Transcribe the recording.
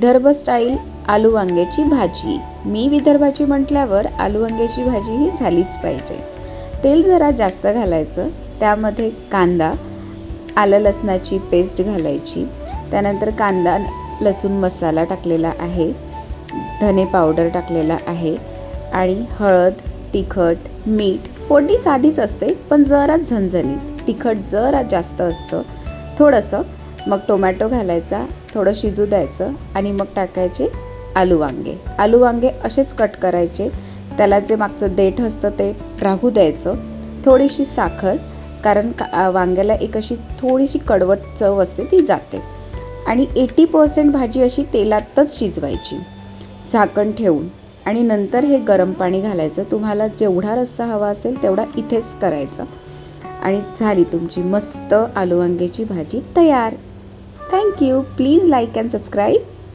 Vidarbha style आलू वांग्याची भाजी। मी विदर्भाची म्हटल्यावर आलू वांग्याची भाजी ही झालीच पाहिजे। तेल जरा जास्त घालायचं, त्यामध्ये कांदा, आलं लसणाची पेस्ट घालायची, त्यानंतर कांदा लसूण मसाला टाकलेला आहे, धने पावडर टाकलेला आहे आणि हळद, तिखट, मीठ फोडणी साधीच असते पण जरा झणझणीत, तिखट जरा जास्त असतं थोडंसं। मग टोमॅटो घालायचा, थोडं शिजू द्यायचं आणि मग टाकायचे आलू वांगे। आलू वांगे असेच कट करायचे, त्याला जे मागचं देठ असतं ते राहू द्यायचं, थोडीशी साखर, कारण वांग्याला एक अशी थोडीशी कडवट चव असते ती जाते, आणि 80% भाजी अशी तेलातच शिजवायची झाकण ठेवून। आणि नंतर हे गरम पाणी घालायचं, तुम्हाला जेवढा रस्सा हवा असेल तेवढा इथेच करायचा, आणि झाली तुमची मस्त आलू वांग्याची भाजी तयार। Thank you. Please like and subscribe.